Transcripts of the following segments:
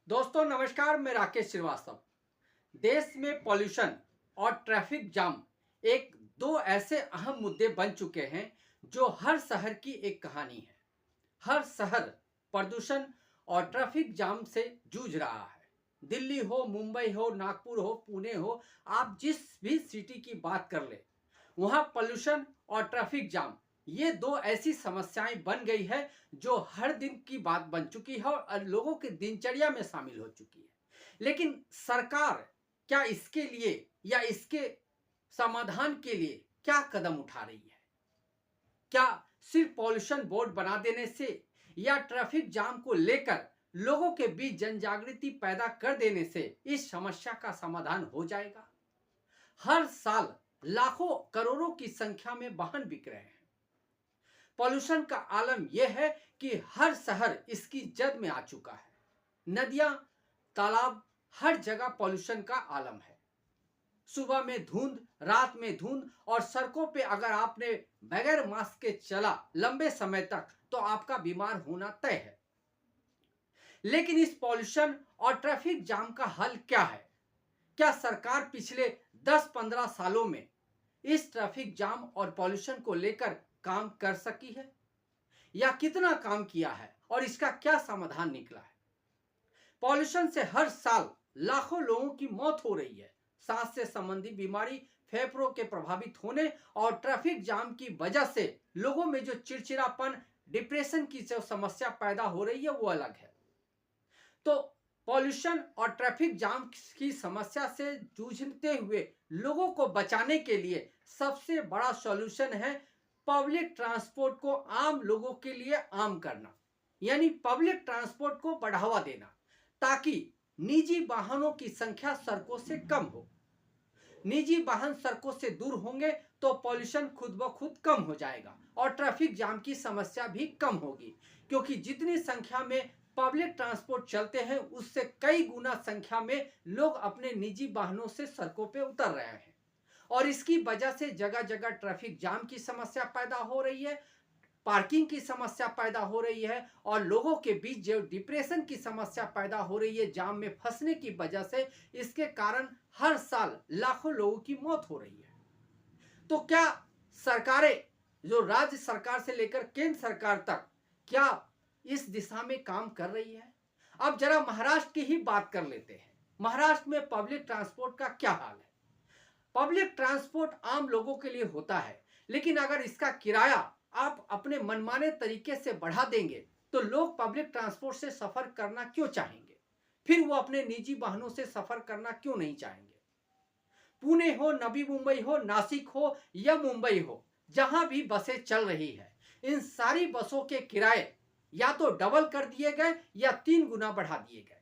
दोस्तों नमस्कार, मैं राकेश श्रीवास्तव। देश में पॉल्यूशन और ट्रैफिक जाम एक दो ऐसे अहम मुद्दे बन चुके हैं जो हर शहर की एक कहानी है। हर शहर प्रदूषण और ट्रैफिक जाम से जूझ रहा है। दिल्ली हो, मुंबई हो, नागपुर हो, पुणे हो, आप जिस भी सिटी की बात कर ले, वहाँ पॉल्यूशन और ट्रैफिक जाम ये दो ऐसी समस्याएं बन गई है जो हर दिन की बात बन चुकी है और लोगों की दिनचर्या में शामिल हो चुकी है। लेकिन सरकार क्या इसके लिए या इसके समाधान के लिए क्या कदम उठा रही है? क्या सिर्फ पॉल्यूशन बोर्ड बना देने से या ट्रैफिक जाम को लेकर लोगों के बीच जन जागृति पैदा कर देने से इस समस्या का समाधान हो जाएगा? हर साल लाखों करोड़ों की संख्या में वाहन बिक रहे हैं। पॉल्यूशन का आलम यह है कि हर शहर इसकी जद में आ चुका है। नदियां, तालाब, हर जगह पॉल्यूशन का आलम है। सुबह में धुंध, रात में धुंध और सड़कों पे अगर आपने बगैर मास्क के चला लंबे समय तक तो आपका बीमार होना तय है। लेकिन इस पॉल्यूशन और ट्रैफिक जाम का हल क्या है? क्या सरकार पिछले 10-15 सालों में इस ट्रैफिक जाम और पॉल्यूशन को लेकर काम कर सकी है या कितना काम किया है और इसका क्या समाधान निकला है? पॉल्यूशन से हर साल लाखों लोगों की मौत हो रही है। सांस से संबंधित बीमारी, फेफड़ों के प्रभावित होने और ट्रैफिक जाम की वजह से लोगों में जो चिड़चिड़ापन, डिप्रेशन की जो समस्या पैदा हो रही है वो अलग है। तो पॉल्यूशन और ट्रैफिक जाम की समस्या से जूझते हुए लोगों को बचाने के लिए सबसे बड़ा सॉल्यूशन है पब्लिक ट्रांसपोर्ट को आम लोगों के लिए आम करना, यानी पब्लिक ट्रांसपोर्ट को बढ़ावा देना ताकि निजी वाहनों की संख्या सड़कों से कम हो। निजी वाहन सड़कों से दूर होंगे तो पॉल्यूशन खुद ब खुद कम हो जाएगा और ट्रैफिक जाम की समस्या भी कम होगी, क्योंकि जितनी संख्या में पब्लिक ट्रांसपोर्ट चलते हैं उससे कई गुना संख्या में लोग अपने निजी वाहनों से सड़कों पर उतर रहे हैं और इसकी वजह से जगह जगह ट्रैफिक जाम की समस्या पैदा हो रही है, पार्किंग की समस्या पैदा हो रही है और लोगों के बीच जो डिप्रेशन की समस्या पैदा हो रही है जाम में फंसने की वजह से, इसके कारण हर साल लाखों लोगों की मौत हो रही है। तो क्या सरकारें, जो राज्य सरकार से लेकर केंद्र सरकार तक, क्या इस दिशा में काम कर रही है? अब जरा महाराष्ट्र की ही बात कर लेते हैं। महाराष्ट्र में पब्लिक ट्रांसपोर्ट का क्या हाल है? पब्लिक ट्रांसपोर्ट आम लोगों के लिए होता है, लेकिन अगर इसका किराया आप अपने मनमाने तरीके से बढ़ा देंगे तो लोग पब्लिक ट्रांसपोर्ट से सफर करना क्यों चाहेंगे? फिर वो अपने निजी वाहनों से सफर करना क्यों नहीं चाहेंगे? पुणे हो, नवी मुंबई हो, नासिक हो या मुंबई हो, जहां भी बसें चल रही है, इन सारी बसों के किराए या तो डबल कर दिए गए या 3 गुना बढ़ा दिए गए।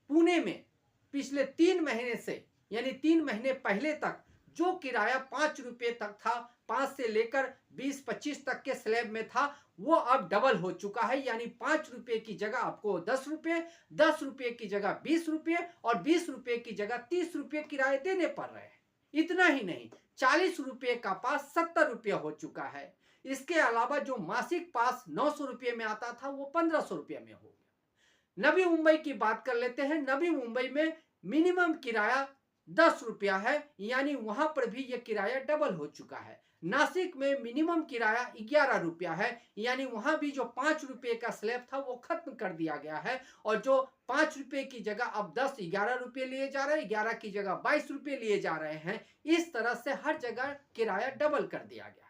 पुणे में पिछले 3 महीने से, यानी 3 महीने पहले तक जो किराया 5 रुपये तक था, 5 से लेकर 20-25 तक के स्लैब में था, वो अब डबल हो चुका है, यानी 5 रुपये की जगह आपको 10 रुपये, 10 रुपये की जगह 20 रुपये और 20 रुपये की जगह 30 रुपये किराए देने पड़ रहे हैं। इतना ही नहीं, 40 रुपये का पास 70 रुपये हो चुका है। इसके अलावा जो मासिक पास 900 रुपये में आता था वो 1500 रुपये में हो गया। नवी मुंबई की बात कर लेते हैं। नवी मुंबई में मिनिमम किराया 10 रुपया है, यानी वहां पर भी यह किराया डबल हो चुका है। नासिक में मिनिमम किराया 11 रुपया है, यानी वहां भी जो 5 रुपये का स्लैब था वो खत्म कर दिया गया है और जो 5 रुपये की जगह अब 10-11 रुपये लिए जा रहे हैं, 11 की जगह 22 रुपये लिए जा रहे हैं। इस तरह से हर जगह किराया डबल कर दिया गया है।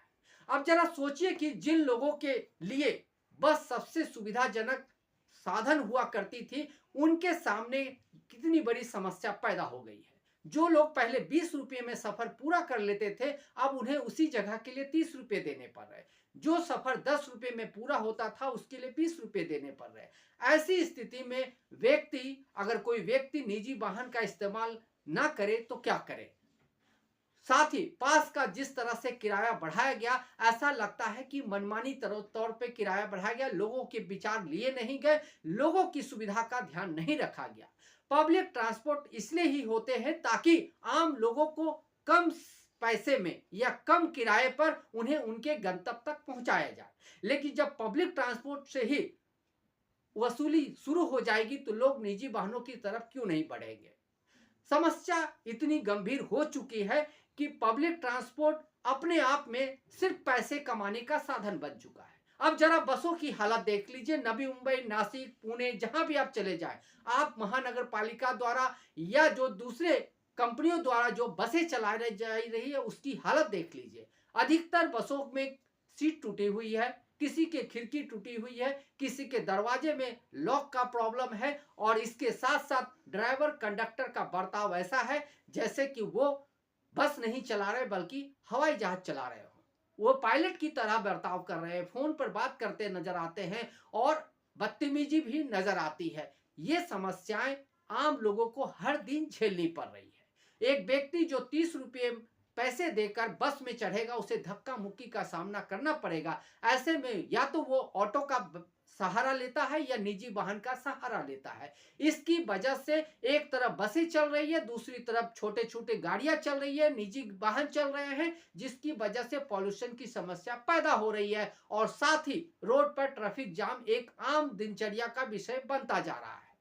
अब जरा सोचिए कि जिन लोगों के लिए बस सबसे सुविधाजनक साधन हुआ करती थी, उनके सामने कितनी बड़ी समस्या पैदा हो गई है। जो लोग पहले 20 रुपये में सफर पूरा कर लेते थे, अब उन्हें उसी जगह के लिए 30 रुपये देने पड़ रहे। जो सफर 10 रुपये में पूरा होता था उसके लिए 20 रुपये देने पड़ रहे। ऐसी स्थिति में अगर कोई व्यक्ति निजी वाहन का इस्तेमाल ना करे तो क्या करे? साथ ही पास का जिस तरह से किराया बढ़ाया गया, ऐसा लगता है कि मनमानी तौर पे किराया बढ़ाया गया, लोगों के विचार लिए नहीं गए, लोगों की सुविधा का ध्यान नहीं रखा गया। पब्लिक ट्रांसपोर्ट इसलिए ही होते हैं ताकि आम लोगों को कम पैसे में या कम किराए पर उन्हें उनके गंतव्य तक पहुंचाया जाए। लेकिन जब पब्लिक ट्रांसपोर्ट से ही वसूली शुरू हो जाएगी तो लोग निजी वाहनों की तरफ क्यों नहीं बढ़ेंगे। समस्या इतनी गंभीर हो चुकी है कि पब्लिक ट्रांसपोर्ट अपने आप में सिर्फ पैसे कमाने का साधन बन चुका है। अब जरा बसों की हालत देख लीजिए, नवी मुंबई, नासिक, पुणे, जहां भी आप चले जाएं, आप महानगर पालिका द्वारा या जो दूसरे कंपनियों द्वारा जो बसें चला जा रही है उसकी हालत देख लीजिए। अधिकतर बसों में सीट टूटी हुई है, किसी के खिड़की टूटी हुई है, किसी के दरवाजे में लॉक का प्रॉब्लम है, और इसके साथ साथ ड्राइवर कंडक्टर का बर्ताव ऐसा है जैसे कि वो बस नहीं चला रहे बल्कि हवाई जहाज चला रहे हो। वो पायलट की तरह बर्ताव कर रहे हैं, फोन पर बात करते नजर आते हैं और बदतमीजी भी नजर आती है। ये समस्याएं आम लोगों को हर दिन झेलनी पड़ रही है। एक व्यक्ति जो 30 रुपये पैसे देकर बस में चढ़ेगा उसे धक्का मुक्की का सामना करना पड़ेगा। ऐसे में या तो वो ऑटो का सहारा लेता है या निजी वाहन का सहारा लेता है। इसकी वजह से एक तरफ बसें चल रही है, दूसरी तरफ छोटे छोटे गाड़ियां चल रही है, निजी वाहन चल रहे हैं, जिसकी वजह से पॉल्यूशन की समस्या पैदा हो रही है और साथ ही रोड पर ट्रैफिक जाम एक आम दिनचर्या का विषय बनता जा रहा है।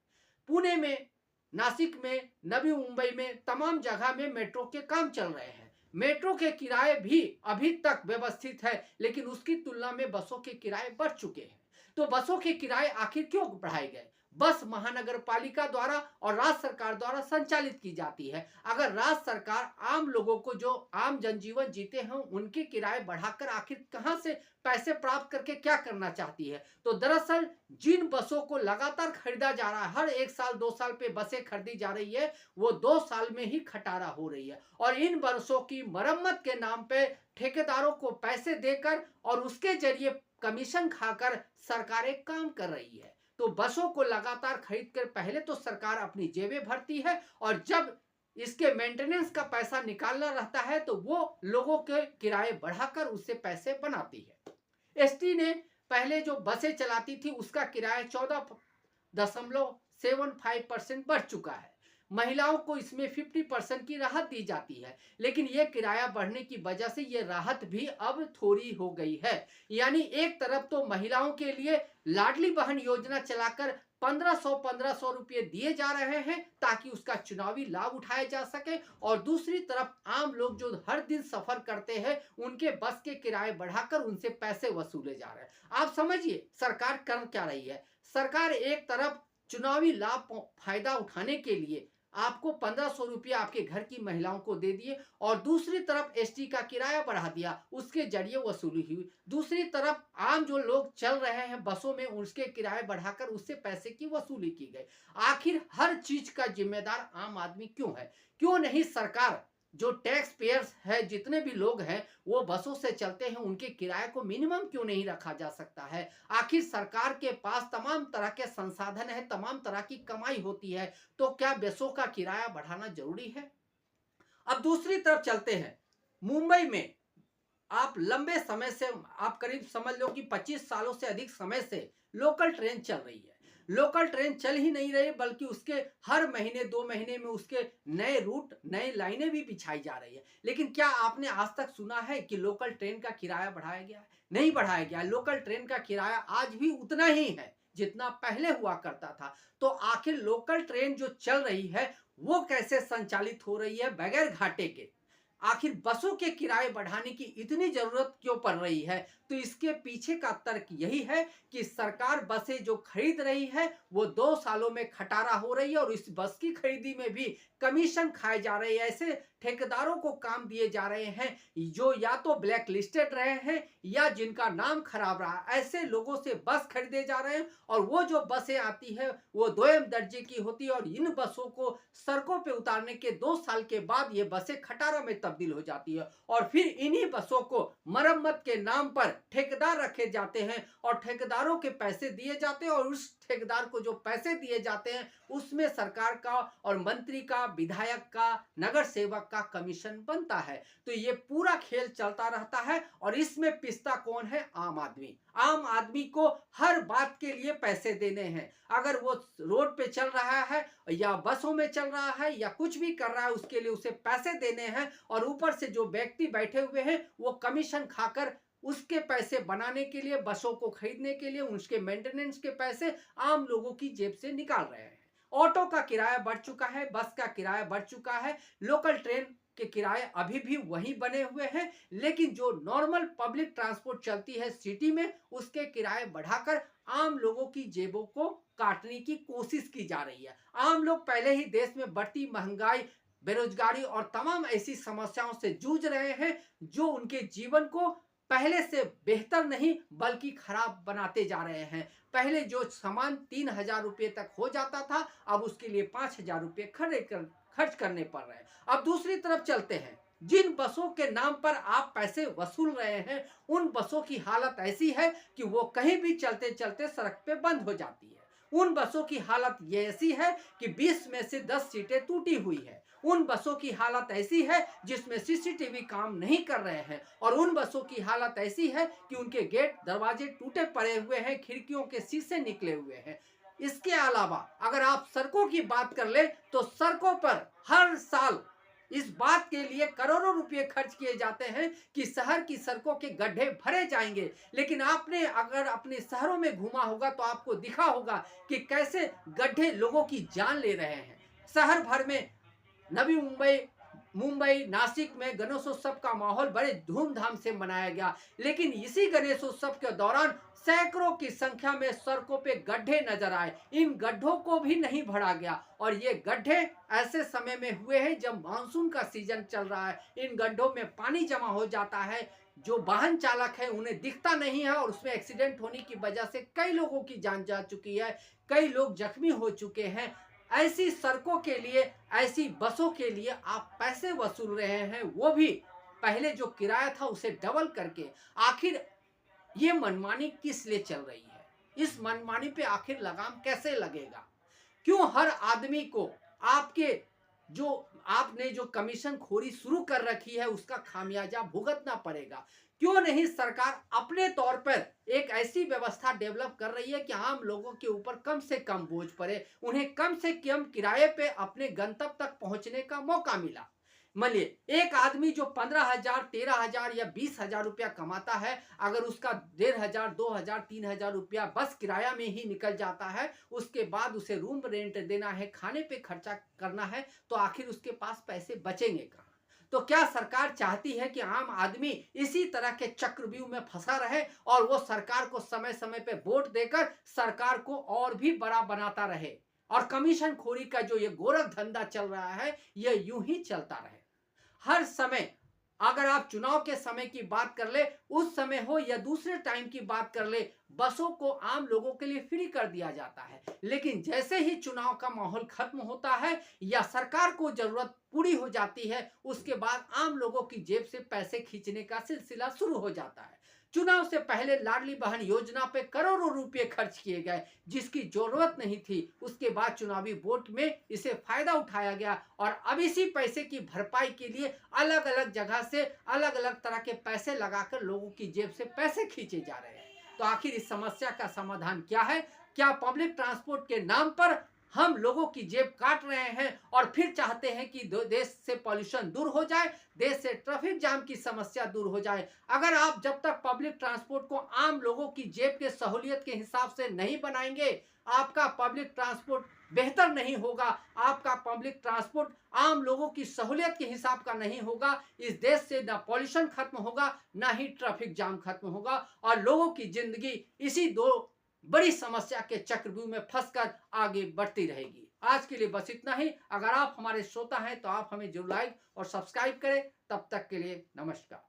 पुणे में, नासिक में, नवी मुंबई में तमाम जगह में मेट्रो के काम चल रहे हैं। मेट्रो के किराए भी अभी तक व्यवस्थित है, लेकिन उसकी तुलना में बसों के किराए बढ़ चुके हैं। तो बसों के किराए आखिर क्यों बढ़ाए गए? बस महानगर पालिका द्वारा और राज्य सरकार द्वारा संचालित की जाती है। अगर राज्य सरकार आम लोगों को जो आम जनजीवन जीते हैं उनके किराए बढ़ाकर आखिर कहां से पैसे प्राप्त करके क्या करना चाहती है? तो दरअसल जिन बसों को लगातार खरीदा जा रहा है, हर 1 साल 2 साल पे बसें खरीदी जा रही है, वो 2 साल में ही खटारा हो रही है। और इन बसों की मरम्मत के नाम पे ठेकेदारों को पैसे देकर और उसके जरिए कमीशन खाकर सरकारें काम कर रही है। तो बसों को लगातार खरीद कर पहले तो सरकार अपनी जेबें भरती है और जब इसके मेंटेनेंस का पैसा निकालना रहता है तो वो लोगों के किराए बढ़ाकर उससे पैसे बनाती है। एसटी ने पहले जो बसें चलाती थी उसका किराया 14.75% बढ़ चुका है। महिलाओं को इसमें 50% की राहत दी जाती है, लेकिन यह किराया बढ़ने की वजह से यह राहत भी अब थोड़ी हो गई है। यानी एक तरफ तो महिलाओं के लिए लाडली बहन योजना चलाकर 1500 रुपये दिए जा रहे हैं ताकि उसका चुनावी लाभ उठाया जा सके, और दूसरी तरफ आम लोग जो हर दिन सफर करते हैं उनके बस के किराए बढ़ाकर उनसे पैसे वसूले जा रहे हैं। आप समझिए सरकार कर क्या रही है। सरकार एक तरफ चुनावी लाभ फायदा उठाने के लिए आपको 1500 रुपया आपके घर की महिलाओं को दे दिए और दूसरी तरफ एसटी का किराया बढ़ा दिया, उसके जरिए वसूली हुई। दूसरी तरफ आम जो लोग चल रहे हैं बसों में उसके किराए बढ़ाकर उससे पैसे की वसूली की गई। आखिर हर चीज का जिम्मेदार आम आदमी क्यों है? क्यों नहीं सरकार? जो टैक्स पेयर्स है, जितने भी लोग हैं वो बसों से चलते हैं, उनके किराए को मिनिमम क्यों नहीं रखा जा सकता है? आखिर सरकार के पास तमाम तरह के संसाधन है, तमाम तरह की कमाई होती है, तो क्या बसों का किराया बढ़ाना जरूरी है? अब दूसरी तरफ चलते हैं। मुंबई में आप लंबे समय से, आप करीब समझ लो कि 25 सालों से अधिक समय से लोकल ट्रेन चल रही है। लोकल ट्रेन चल ही नहीं रही बल्कि उसके हर महीने 2 महीने में उसके नए रूट, नए लाइनें भी बिछाई जा रही है। लेकिन क्या आपने आज तक सुना है कि लोकल ट्रेन का किराया बढ़ाया गया है? नहीं बढ़ाया गया। लोकल ट्रेन का किराया आज भी उतना ही है जितना पहले हुआ करता था। तो आखिर लोकल ट्रेन जो चल रही है वो कैसे संचालित हो रही है बगैर घाटे के? आखिर बसों के किराए बढ़ाने की इतनी जरूरत क्यों पड़ रही है? तो इसके पीछे का तर्क यही है कि सरकार बसें जो खरीद रही है वो 2 सालों में खटारा हो रही है और इस बस की खरीदी में भी कमीशन खाए जा रहे हैं। ऐसे ठेकेदारों को काम दिए जा रहे हैं जो या तो ब्लैक लिस्टेड रहे हैं या जिनका नाम खराब रहा, ऐसे लोगों से बस खरीदे जा रहे हैं और वो जो बसें आती है वो दोयम दर्जे की होती है और इन बसों को सड़कों पे उतारने के 2 साल के बाद ये बसें खटारा में तब्दील हो जाती है और फिर इन्हीं बसों को मरम्मत के नाम पर ठेकेदार रखे जाते हैं और ठेकेदारों के पैसे दिए जाते हैं और उस ठेकेदार को जो पैसे दिए जाते हैं उसमें सरकार का और मंत्री का, विधायक का, नगर सेवक का कमीशन बनता है। तो ये पूरा खेल चलता रहता है और इसमें पिसता कौन है? आम आदमी। आम आदमी को हर बात के लिए पैसे देने हैं। अगर वो रोड पे चल रहा है या बसों में चल रहा है या कुछ भी कर रहा है उसके लिए उसे पैसे देने हैं और ऊपर से जो व्यक्ति बैठे हुए हैं वो कमीशन खाकर उसके पैसे बनाने के लिए, बसों को खरीदने के लिए, उसके मेंटेनेंस के पैसे आम लोगों की जेब से निकाल रहे हैं। ऑटो का किराया बढ़ चुका है, बस का किराया बढ़ चुका है, लोकल ट्रेन के किराए अभी भी वही बने हुए हैं, लेकिन जो नॉर्मल पब्लिक ट्रांसपोर्ट चलती है सिटी में, उसके किराए बढ़ाकर आम लोगों की जेबों को काटने की कोशिश की जा रही है। आम लोग पहले ही देश में बढ़ती महंगाई, बेरोजगारी और तमाम ऐसी समस्याओं से जूझ रहे हैं जो उनके जीवन को पहले से बेहतर नहीं बल्कि खराब बनाते जा रहे हैं। पहले जो सामान 3,000 रुपये तक हो जाता था, अब उसके लिए 5,000 रुपये खर्च करने पड़ रहे हैं। अब दूसरी तरफ चलते हैं, जिन बसों के नाम पर आप पैसे वसूल रहे हैं, उन बसों की हालत ऐसी है कि वो कहीं भी चलते चलते सड़क पे बंद हो जाती है। उन बसों की हालत ये ऐसी है कि 20 में से 10 सीटें टूटी हुई है। उन बसों की हालत ऐसी है जिसमें सीसीटीवी काम नहीं कर रहे हैं, और उन बसों की हालत ऐसी है कि उनके गेट दरवाजे टूटे पड़े हुए हैं, खिड़कियों के शीशे निकले हुए हैं। इसके अलावा अगर आप सड़कों की बात कर ले तो सड़कों पर हर साल इस बात के लिए करोड़ों रुपए खर्च किए जाते हैं कि शहर की सड़कों के गड्ढे भरे जाएंगे, लेकिन आपने अगर अपने शहरों में घूमा होगा तो आपको दिखा होगा कि कैसे गड्ढे लोगों की जान ले रहे हैं। शहर भर में, नवी मुंबई, मुंबई, नासिक में गणेशोत्सव का माहौल बड़े धूमधाम से मनाया गया, लेकिन इसी गणेशोत्सव के दौरान सैकड़ों की संख्या में सड़कों पे गड्ढे नजर आए। इन गड्ढों को भी नहीं भरा गया, और ये गड्ढे ऐसे समय में हुए हैं जब मानसून का सीजन चल रहा है। इन गड्ढों में पानी जमा हो जाता है, जो वाहन चालक है उन्हें दिखता नहीं है, और उसमें एक्सीडेंट होने की वजह से कई लोगों की जान जा चुकी है, कई लोग जख्मी हो चुके हैं। ऐसी सड़कों के लिए, ऐसी बसों के लिए आप पैसे वसूल रहे हैं, वो भी पहले जो किराया था उसे डबल करके। आखिर ये मनमानी किस लिए चल रही है? इस मनमानी पे आखिर लगाम कैसे लगेगा? क्यों हर आदमी को आपके जो आपने जो कमीशन खोरी शुरू कर रखी है उसका खामियाजा भुगतना पड़ेगा? क्यों नहीं सरकार अपने तौर पर एक ऐसी व्यवस्था डेवलप कर रही है कि आम लोगों के ऊपर कम से कम बोझ पड़े, उन्हें कम से कम किराए पे अपने गंतव्य तक पहुंचने का मौका मिला। मानिए एक आदमी जो 15,000, 13,000 या 20,000 रुपया कमाता है, अगर उसका 1,500, 2,000, 3,000 रुपया बस किराया में ही निकल जाता है, उसके बाद उसे रूम रेंट देना है, खाने पे खर्चा करना है, तो आखिर उसके पास पैसे बचेंगे कहाँ? तो क्या सरकार चाहती है कि आम आदमी इसी तरह के चक्रव्यूह में फंसा रहे और वो सरकार को समय समय पे वोट देकर सरकार को और भी बड़ा बनाता रहे, और कमीशन खोरी का जो ये गोरख धंधा चल रहा है ये यूं ही चलता रहे? हर समय, अगर आप चुनाव के समय की बात कर ले, उस समय हो या दूसरे टाइम की बात कर ले, बसों को आम लोगों के लिए फ्री कर दिया जाता है, लेकिन जैसे ही चुनाव का माहौल खत्म होता है या सरकार को जरूरत पूरी हो जाती है, उसके बाद आम लोगों की जेब से पैसे खींचने का सिलसिला शुरू हो जाता है। चुनाव से पहले लाडली बहन योजना पे करोड़ों रुपए खर्च किए गए जिसकी जरूरत नहीं थी, उसके बाद चुनावी वोट में इसे फायदा उठाया गया, और अब इसी पैसे की भरपाई के लिए अलग अलग जगह से अलग अलग तरह के पैसे लगाकर लोगों की जेब से पैसे खींचे जा रहे हैं। तो आखिर इस समस्या का समाधान क्या है? क्या पब्लिक ट्रांसपोर्ट के नाम पर हम लोगों की जेब काट रहे हैं और फिर चाहते हैं कि देश से पॉल्यूशन दूर हो जाए, देश से ट्रैफिक जाम की समस्या दूर हो जाए? अगर आप जब तक पब्लिक ट्रांसपोर्ट को आम लोगों की जेब के सहूलियत के हिसाब से नहीं बनाएंगे, आपका पब्लिक ट्रांसपोर्ट बेहतर नहीं होगा, आपका पब्लिक ट्रांसपोर्ट आम लोगों की सहूलियत के हिसाब का नहीं होगा, इस देश से ना पॉल्यूशन खत्म होगा, ना ही ट्रैफिक जाम खत्म होगा, और लोगों की जिंदगी इसी दो बड़ी समस्या के चक्रव्यूह में फंसकर आगे बढ़ती रहेगी। आज के लिए बस इतना ही। अगर आप हमारे श्रोता हैं तो आप हमें जरूर लाइक और सब्सक्राइब करें। तब तक के लिए नमस्कार।